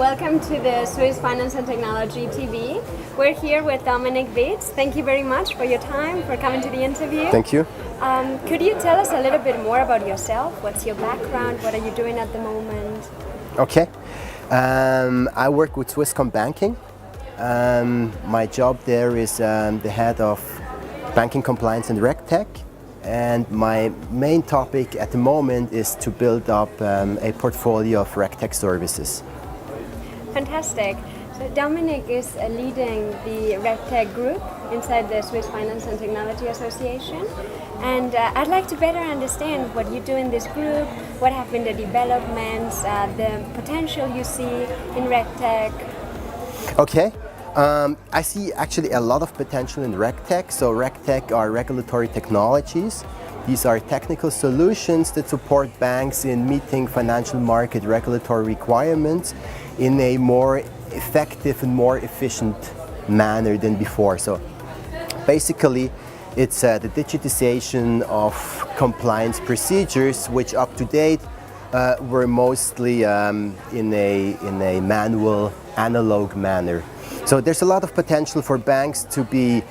welcome to the Swiss Finance and Technology TV. We're here with Dominik Witz. Thank you very much for your time, for coming to the interview. Thank you. Could you tell us a little bit more about yourself? What's your background? What are you doing at the moment? Okay. I work with Swisscom Banking. My job there is the head of banking compliance and Regtech. And my main topic at the moment is to build up a portfolio of Regtech services. Fantastic. So Dominik is leading the Regtech group inside the Swiss Finance and Technology Association. And I'd like to better understand what you do in this group, what have been the developments, the potential you see in Regtech. Okay. I see actually a lot of potential in Regtech. So Regtech are regulatory technologies. These are technical solutions that support banks in meeting financial market regulatory requirements in a more effective and more efficient manner than before. So basically it's the digitization of compliance procedures, which up to date were mostly in a manual, analog manner. So there's a lot of potential for banks to be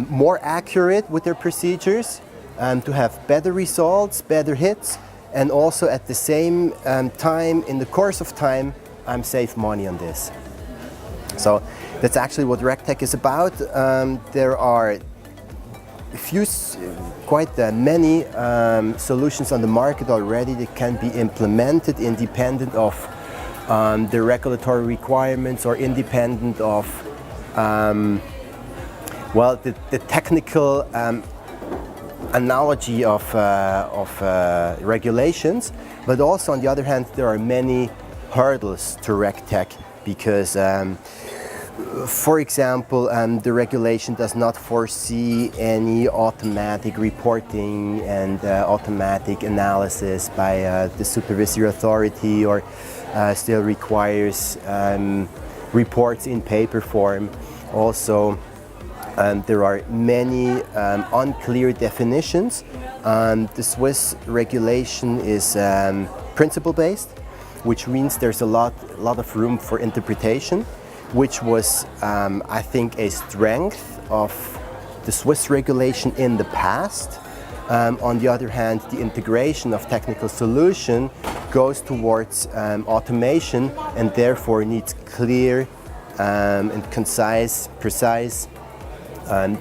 more accurate with their procedures, to have better results, better hits, and also at the same time, in the course of time, save money on this. So that's actually what Regtech is about. There are quite many solutions on the market already that can be implemented independent of the regulatory requirements or independent of the technical analogy of regulations, but also on the other hand there are many hurdles to Regtech because for example, the regulation does not foresee any automatic reporting and automatic analysis by the supervisory authority, or still requires reports in paper form. Also, there are many unclear definitions. The Swiss regulation is principle-based, which means there's a lot of room for interpretation, which was, I think, a strength of the Swiss regulation in the past. On the other hand, the integration of technical solution goes towards automation and therefore needs clear and concise, precise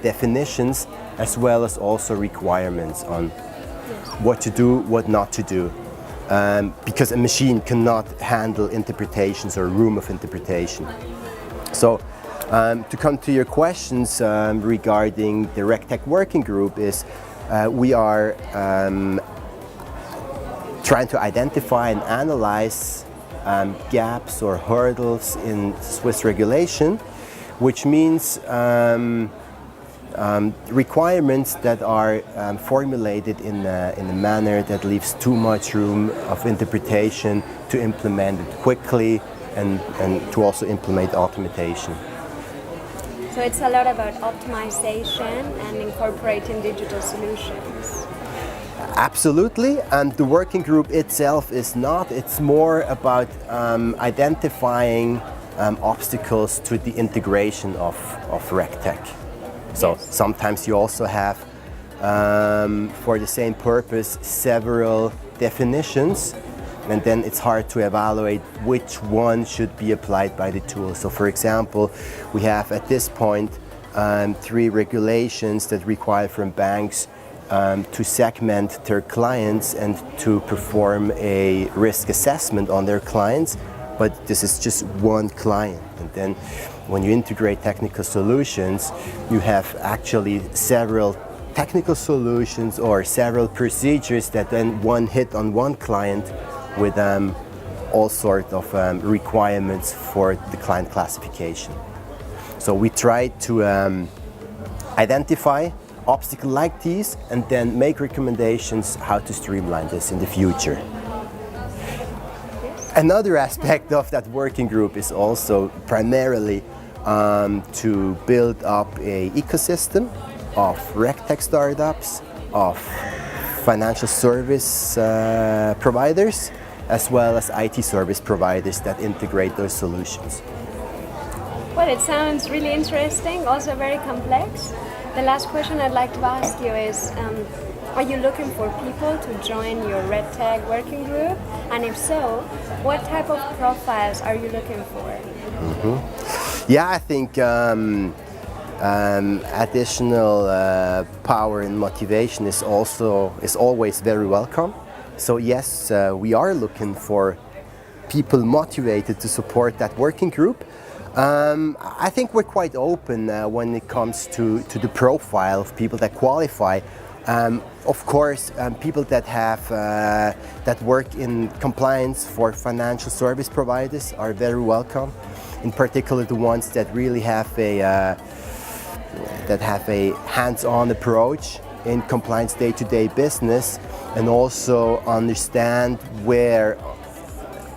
definitions, as well as also requirements on what to do, what not to do. Because a machine cannot handle interpretations or room of interpretation. So to come to your questions regarding the Regtech working group is we are trying to identify and analyze gaps or hurdles in Swiss regulation, which means requirements that are formulated in a manner that leaves too much room of interpretation to implement it quickly and to also implement automation. So it's a lot about optimization and incorporating digital solutions. Absolutely, and the working group itself is not. It's more about identifying obstacles to the integration of Regtech. So yes. Sometimes you also have, for the same purpose, several definitions, and then it's hard to evaluate which one should be applied by the tool. So for example, we have at this point 3 regulations that require from banks to segment their clients and to perform a risk assessment on their clients, but this is just one client. And then when you integrate technical solutions, you have actually several technical solutions or several procedures that then one hit on one client with all sorts of requirements for the client classification. So we try to identify obstacles like these and then make recommendations how to streamline this in the future. Another aspect of that working group is also primarily to build up an ecosystem of Regtech startups, of financial service providers, as well as IT service providers that integrate those solutions. Well, it sounds really interesting, also very complex. The last question I'd like to ask you is, are you looking for people to join your Regtech working group? And if so, what type of profiles are you looking for? Yeah, I think additional power and motivation is always very welcome. So yes, we are looking for people motivated to support that working group. I think we're quite open when it comes to the profile of people that qualify. Of course, people that have that work in compliance for financial service providers are very welcome. In particular, the ones that really have a hands-on approach in compliance day-to-day business, and also understand where,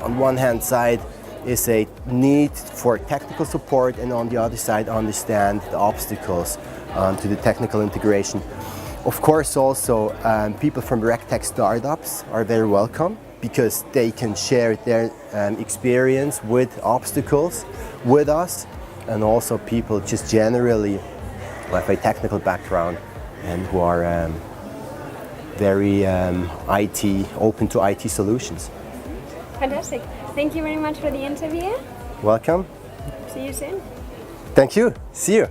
on one hand side, is a need for technical support, and on the other side, understand the obstacles to the technical integration. Of course, also people from Regtech startups are very welcome, because they can share their experience with obstacles with us, and also people just generally who have a technical background and who are very open to IT solutions. Fantastic. Thank you very much for the interview. Welcome. See you soon. Thank you. See you.